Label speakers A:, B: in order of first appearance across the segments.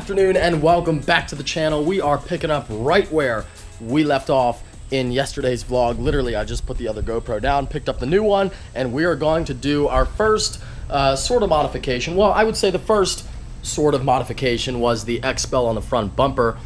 A: afternoon and welcome back to the channel. We are picking up right where we left off in yesterday's vlog. Literally, I just put the other GoPro down, picked up the new one, and we are going to do our first sort of modification. Well, I would say the first sort of modification was the X-Bell on the front bumper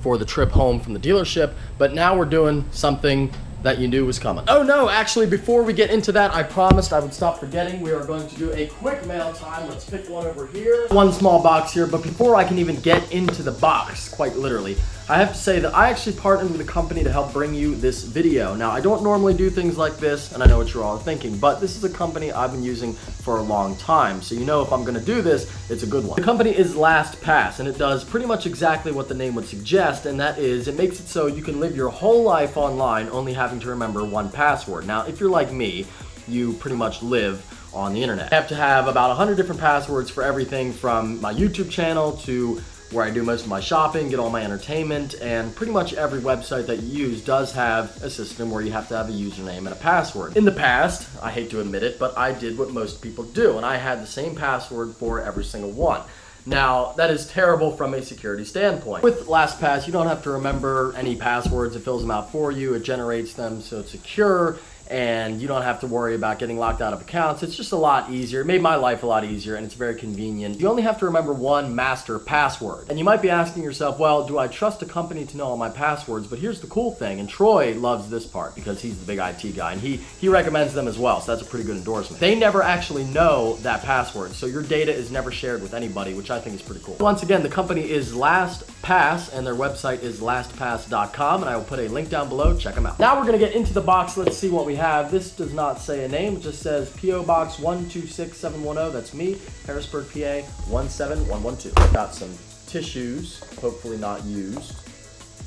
A: for the trip home from the dealership, but now we're doing something that you knew was coming. Oh no, actually, before we get into that, I promised I would stop forgetting. We are going to do a quick mail time. Let's pick one over here. One small box here, but before I can even get into the box, quite literally, I have to say that I actually partnered with a company to help bring you this video. Now, I don't normally do things like this, and I know what you're all thinking, but this is a company I've been using for a long time, so you know if I'm gonna do this, it's a good one. The company is LastPass, and it does pretty much exactly what the name would suggest, and that is, it makes it so you can live your whole life online only having to remember one password. Now, if you're like me, you pretty much live on the internet. I have to have about 100 different passwords for everything from my YouTube channel to where I do most of my shopping, get all my entertainment, and pretty much every website that you use does have a system where you have to have a username and a password. In the past, I hate to admit it, but I did what most people do, and I had the same password for every single one. Now, that is terrible from a security standpoint. With LastPass, you don't have to remember any passwords. It fills them out for you, it generates them so it's secure, and you don't have to worry about getting locked out of accounts. It's just a lot easier. It made my life a lot easier, and it's very convenient. You only have to remember one master password. And you might be asking yourself, well, do I trust a company to know all my passwords? But here's the cool thing, and Troy loves this part because he's the big IT guy, and he recommends them as well, so that's a pretty good endorsement. They never actually know that password, so your data is never shared with anybody, which I think is pretty cool. Once again, the company is LastPass, and their website is lastpass.com, and I will put a link down below. Check them out. Now we're gonna get into the box. Let's see what we have. This does not say a name, it just says P.O Box 126710. That's me, Harrisburg PA 17112. I've got some tissues, hopefully not used,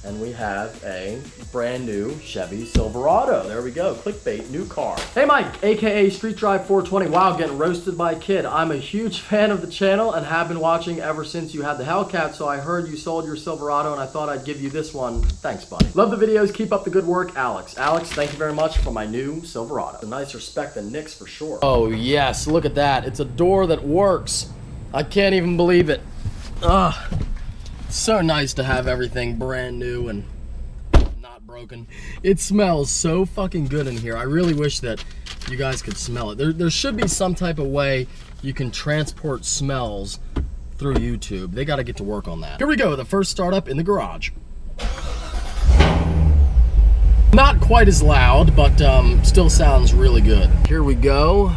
A: and we have a brand new Chevy Silverado. There we go, clickbait, new car. Hey Mike, aka Street Drive 420. Wow, getting roasted by a kid. I'm a huge fan of the channel and have been watching ever since you had the Hellcat, so I heard you sold your Silverado and I thought I'd give you this one. Thanks, buddy. Love the videos, keep up the good work, Alex. Alex, thank you very much for my new Silverado. A nicer spec than Nick's for sure. Oh yes, look at that. It's a door that works. I can't even believe it. Ugh. So nice to have everything brand new and not broken. It smells so fucking good in here. I really wish that you guys could smell it. There should be some type of way you can transport smells through YouTube. They got to get to work on that. Here we go, the first startup in the garage. Not quite as loud, but still sounds really good. Here we go.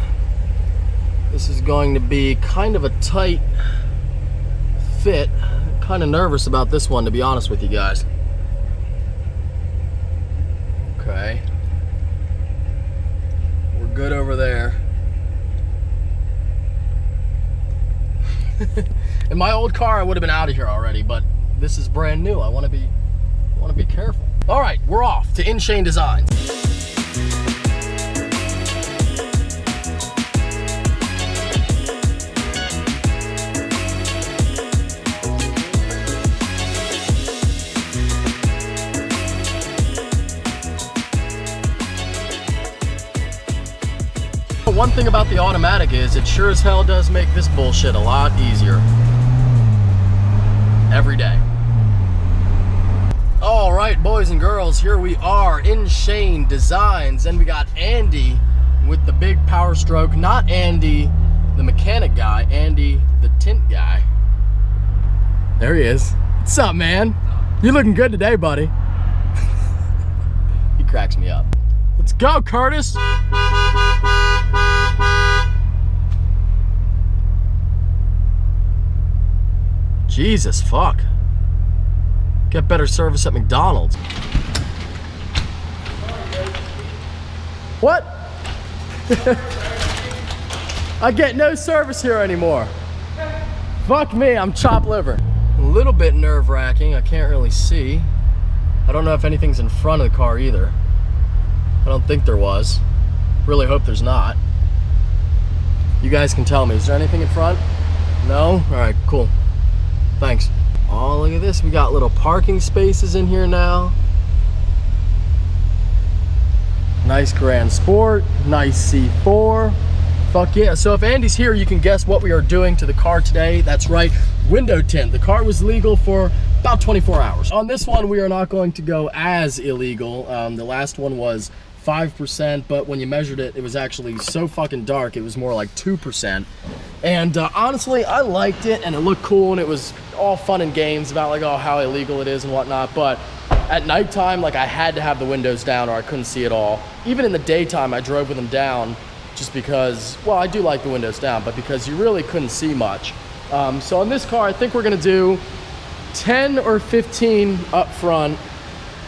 A: This is going to be kind of a tight fit. Kind of nervous about this one, to be honest with you guys. Okay, we're good over there. In my old car I would have been out of here already, but this is brand new. I want to be careful. All right, we're off to InShane Designs. One thing about the automatic is it sure as hell does make this bullshit a lot easier. Every day. All right, boys and girls, here we are, InShane Designs, and we got Andy with the big power stroke. Not Andy, the mechanic guy, Andy, the tint guy. There he is. What's up, man? You're looking good today, buddy. He cracks me up. Let's go, Curtis. Jesus, fuck. Get better service at McDonald's. What? I get no service here anymore. Fuck me, I'm chopped liver. A little bit nerve-wracking, I can't really see. I don't know if anything's in front of the car either. I don't think there was. Really hope there's not. You guys can tell me, is there anything in front? No? All right, cool. Thanks. Oh, look at this. We got little parking spaces in here now. Nice Grand Sport, nice C4. Fuck yeah. So if Andy's here, you can guess what we are doing to the car today. That's right, window tint. The car was legal for about 24 hours. On this one, we are not going to go as illegal. The last one was 5%, but when you measured it, it was actually so fucking dark, it was more like 2%. And honestly, I liked it, and it looked cool, and it was all fun and games about like, oh, how illegal it is and whatnot. But at nighttime, like, I had to have the windows down or I couldn't see it all. Even in the daytime, I drove with them down just because, well, I do like the windows down, but because you really couldn't see much. So on this car, I think we're gonna do 10 or 15 up front,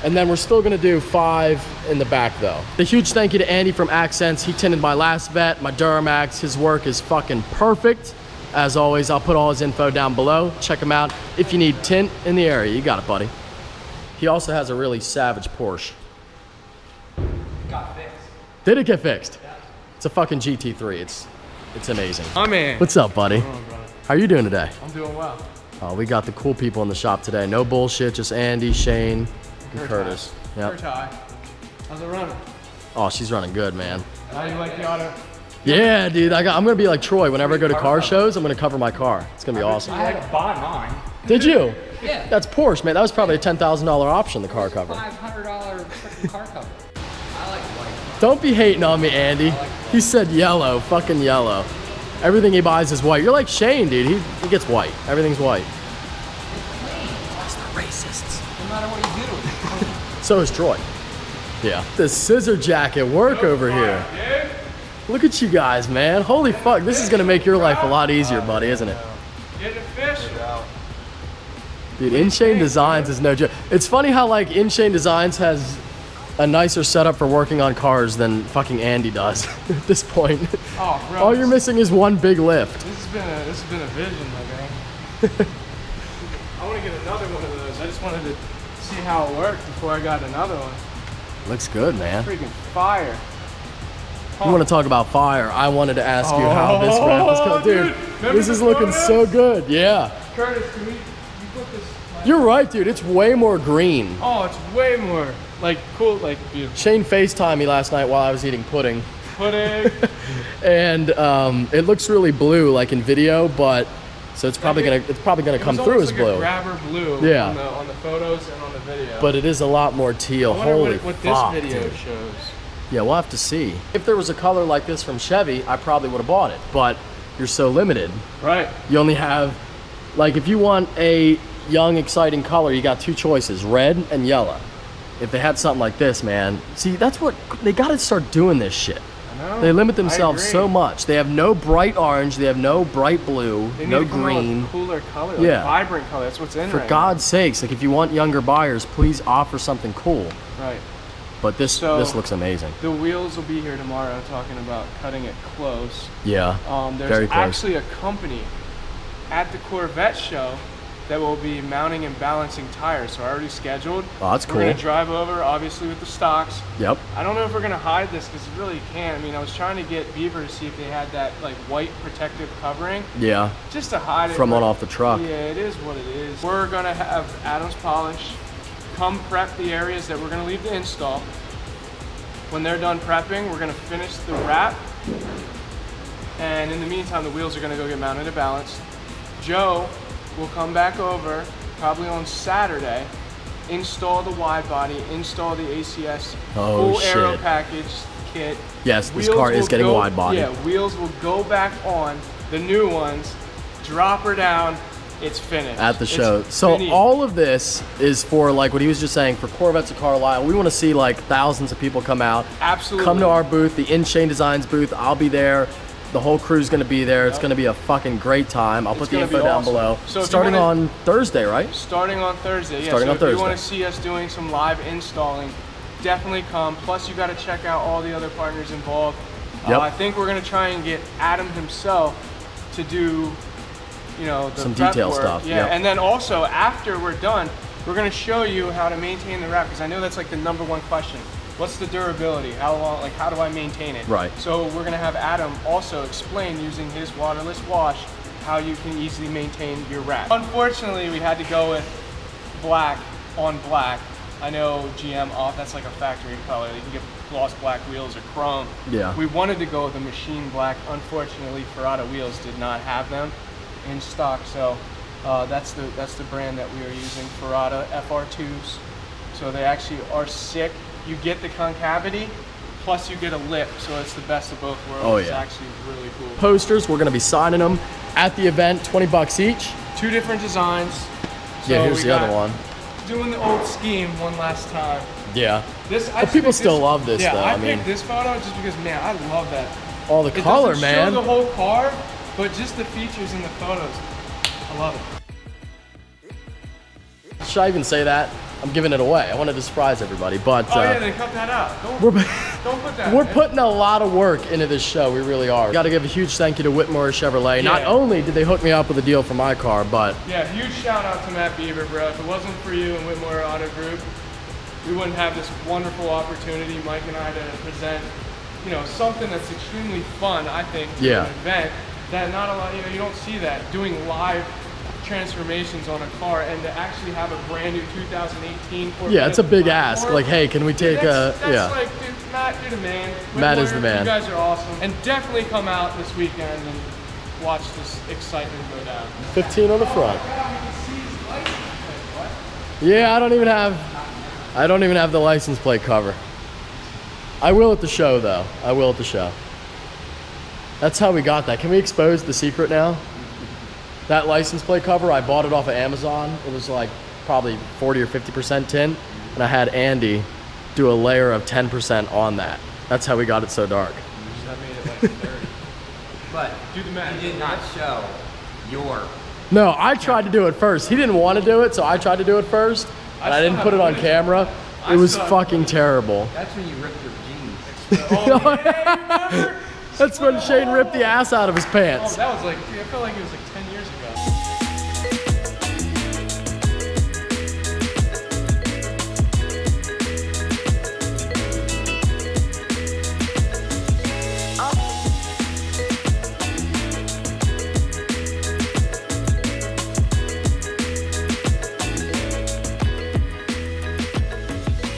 A: and then we're still gonna do 5 in the back though. A huge thank you to Andy from Accentz. He tinted my last vet, my Duramax. His work is fucking perfect. As always, I'll put all his info down below. Check him out. If you need tint in the area, you got it, buddy. He also has a really savage Porsche.
B: Got fixed.
A: Did it get fixed?
B: Yeah.
A: It's a fucking GT3. It's amazing.
B: Oh man.
A: What's up, buddy?
B: What's going on, brother?
A: How are you doing today?
B: I'm doing well.
A: We got the cool people in the shop today. No bullshit, just Andy, Shane, and Curtis.
B: Yep. How's it running?
A: Oh, she's running good, man.
B: How do you like the auto?
A: Yeah, dude. I'm gonna be like Troy. Whenever I go to car shows, I'm gonna cover my car. It's gonna be awesome.
B: I had to buy mine.
A: Did you?
B: Yeah.
A: That's Porsche, man. That was probably a $10,000 option, the car cover.
B: $500 freaking car cover. I like white.
A: Don't be hating on me, Andy. He said yellow, fucking yellow. Everything he buys is white. You're like Shane, dude. He gets white. Everything's white. That's the racists.
B: No matter what you do.
A: So is Troy. Yeah. The scissor jacket work over here. Look at you guys, man. Holy fuck. This is gonna make your life a lot easier, buddy, isn't it?
B: Get a fish.
A: Dude, InShane Designs is no joke. It's funny how like InShane Designs has a nicer setup for working on cars than fucking Andy does at this point.
B: Oh, bro.
A: All you're missing is one big lift.
B: This has been a vision, my man. I want to get another one of those. I just wanted to see how it worked before I got another one.
A: Looks good, man.
B: Freaking fire.
A: You want to talk about fire? I wanted to ask you how this wrap is going. Dude, this is looking so good. Yeah.
B: Curtis, can you put this?
A: You're right, dude. It's way more green.
B: Oh, it's way more like cool, like beautiful.
A: Shane FaceTimed me last night while I was eating pudding.
B: Pudding.
A: And it looks really blue, like in video, but so it's probably gonna come through as blue.
B: Like a grabber blue.
A: Yeah.
B: On the photos and on the video.
A: But it is a lot more teal. Holy
B: what
A: fuck,
B: this video
A: dude.
B: shows.
A: Yeah, we'll have to see. If there was a color like this from Chevy, I probably would have bought it. But you're so limited.
B: Right.
A: You only have, like, if you want a young, exciting color, you got 2 choices, red and yellow. If they had something like this, man, see, that's what, they gotta start doing this shit.
B: I know.
A: They limit themselves so much. They have no bright orange, they have no bright blue,
B: They
A: no
B: need to come up with
A: green.
B: a cooler color, like
A: Yeah.
B: vibrant color. That's what's in
A: For
B: right
A: God's sakes, like if you want younger buyers, please offer something cool.
B: now. Right.
A: But this looks amazing.
B: The wheels will be here tomorrow talking about cutting it close.
A: Yeah,
B: There's
A: very close.
B: actually a company at the Corvette show that will be mounting and balancing tires. So I already scheduled.
A: Oh, that's cool.
B: We're gonna drive over, obviously with the stocks.
A: Yep.
B: I don't know if we're gonna hide this because you really can't. I mean, I was trying to get Beaver to see if they had that like white protective covering.
A: Yeah.
B: Just to hide it.
A: From on off the truck.
B: Yeah, it is what it is. We're gonna have Adam's Polish come prep the areas that we're gonna leave to install. When they're done prepping, we're gonna finish the wrap. And in the meantime, the wheels are gonna go get mounted and balanced. Joe will come back over, probably on Saturday, install the wide body, install the ACS full aero package kit.
A: Yes, this car is getting wide body.
B: Yeah, wheels will go back on, the new ones, drop her down, it's finished.
A: At the show. So
B: finished.
A: all of this is for, like what he was just saying, for Corvettes of Carlisle. We want to see like thousands of people come out.
B: Absolutely.
A: Come to our booth, the InShane Designs booth. I'll be there. The whole crew's going to be there. It's going to be a fucking great time. I'll put the info down below. So starting on Thursday, right?
B: Starting on Thursday, yeah.
A: Starting on Thursday.
B: If you want to see us doing some live installing, definitely come. Plus, you got to check out all the other partners involved.
A: Yep.
B: I think we're going to try and get Adam himself to do, you know, the
A: some
B: prep
A: detail
B: work.
A: stuff.
B: Yeah, and then also after we're done, we're going to show you how to maintain the wrap because I know that's like the #1 question. What's the durability? How long? Like, how do I maintain it?
A: Right.
B: So we're gonna have Adam also explain using his waterless wash how you can easily maintain your wrap. Unfortunately, we had to go with black on black. I know GM off. That's like a factory color. You can get gloss black wheels or chrome.
A: Yeah.
B: We wanted to go with a machine black. Unfortunately, Ferrata wheels did not have them in stock. So That's the brand that we are using, Fri-Sat FR2s. So they actually are sick. You get the concavity, plus you get a lip, so it's the best of both worlds.
A: Oh, yeah.
B: It's actually really cool.
A: Posters, we're gonna be signing them at the event, 20 bucks each.
B: 2 different designs. So
A: Yeah, here's the other one.
B: Doing the old scheme one last time.
A: Yeah.
B: But
A: people still love this,
B: yeah,
A: though.
B: I picked this photo just because, man, I love that.
A: All the color, man.
B: It doesn't show the whole car, but just the features in the photos. I love it.
A: Should I even say that? I'm giving it away. I wanted to surprise everybody, but
B: oh yeah, then cut that out. Don't put that.
A: We're putting a lot of work into this show. We really are. Got to give a huge thank you to Whitmoyer Chevrolet.
B: Yeah.
A: Not only did they hook me up with a deal for my car, but
B: yeah, huge shout out to Matt Bieber, bro. If it wasn't for you and Whitmoyer Auto Group, we wouldn't have this wonderful opportunity, Mike and I, to present, you know, something that's extremely fun. I think to an event that not a lot, you know, you don't see that doing live transformations on a car, and to actually have a brand new 2018 Corvette.
A: Yeah, it's a big ask. Like, hey, can we take
B: that's like, dude, Matt, you're the man.
A: Matt is the man.
B: You guys are awesome. And definitely come out this weekend and watch this excitement go down.
A: 15 on the front.
B: Oh, God, we can see his license plate. What?
A: Yeah, I don't even have the license plate cover. I will at the show, though. I will at the show. That's how we got that. Can we expose the secret now? That license plate cover, I bought it off of Amazon. It was like probably 40 or 50% tint, and I had Andy do a layer of 10% on that. That's how we got it so dark.
C: That made it like 30. But
B: do the math.
C: You did not show your.
A: No, I tried to do it first. He didn't want to do it, so I tried to do it first, and I didn't put it on camera. It was fucking terrible.
C: That's when you ripped your jeans.
B: Oh, yeah, remember?
A: That's when Shane ripped the ass out of his
B: Oh,
A: pants.
B: that was like, I felt like it was like 10 years ago.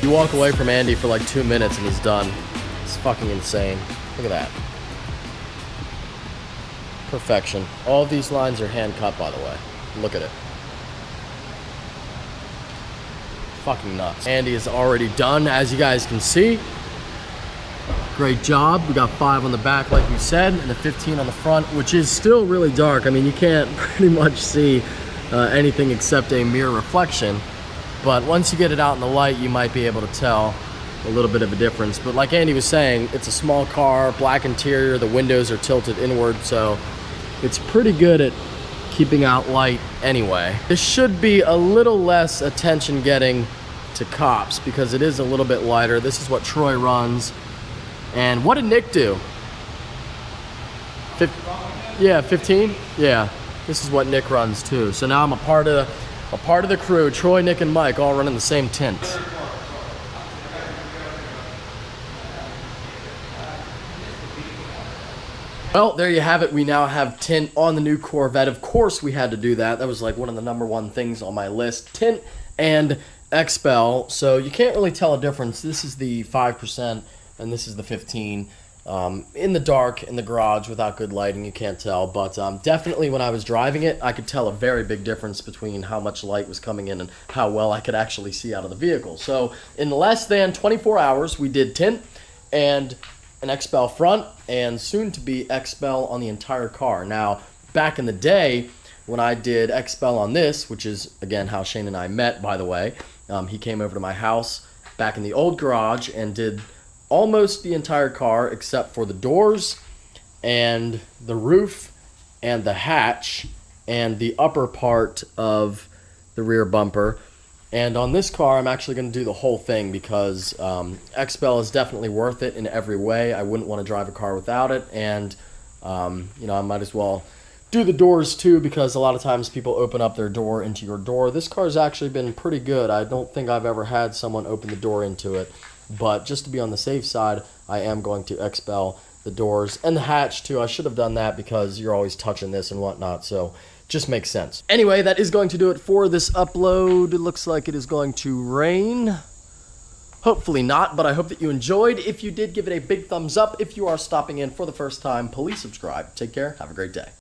A: You walk away from Andy for like 2 minutes and he's done. It's fucking insane. Look at that. Perfection. All of these lines are hand cut, by the way. Look at it. Fucking nuts. Andy is already done, as you guys can see. Great job. We got 5 on the back, like you said, and a 15 on the front, which is still really dark. I mean, you can't pretty much see anything except a mirror reflection. But once you get it out in the light, you might be able to tell a little bit of a difference. But like Andy was saying, it's a small car, black interior, the windows are tilted inward, so it's pretty good at keeping out light anyway. This should be a little less attention getting to cops because it is a little bit lighter. This is what Troy runs. And what did Nick do? 15? Yeah, this is what Nick runs too. So now I'm a part of the crew. Troy, Nick, and Mike all running the same tints. Well, there you have it. We now have tint on the new Corvette. Of course we had to do that. That was like one of the #1 things on my list. Tint and XPEL. So you can't really tell a difference. This is the 5% and this is the 15. In the dark, in the garage, without good lighting, you can't tell. But definitely when I was driving it, I could tell a very big difference between how much light was coming in and how well I could actually see out of the vehicle. So in less than 24 hours, we did tint and an XPEL front and soon to be XPEL on the entire car. Now, back in the day when I did XPEL on this, which is again how Shane and I met, by the way, he came over to my house back in the old garage and did almost the entire car except for the doors and the roof and the hatch and the upper part of the rear bumper. And on this car, I'm actually going to do the whole thing because XPEL is definitely worth it in every way. I wouldn't want to drive a car without it. And, you know, I might as well do the doors too because a lot of times people open up their door into your door. This car's actually been pretty good. I don't think I've ever had someone open the door into it. But just to be on the safe side, I am going to XPEL the doors and the hatch too. I should have done that because you're always touching this and whatnot. So just makes sense. Anyway, that is going to do it for this upload. It looks like it is going to rain. Hopefully not, but I hope that you enjoyed. If you did, give it a big thumbs up. If you are stopping in for the first time, please subscribe. Take care. Have a great day.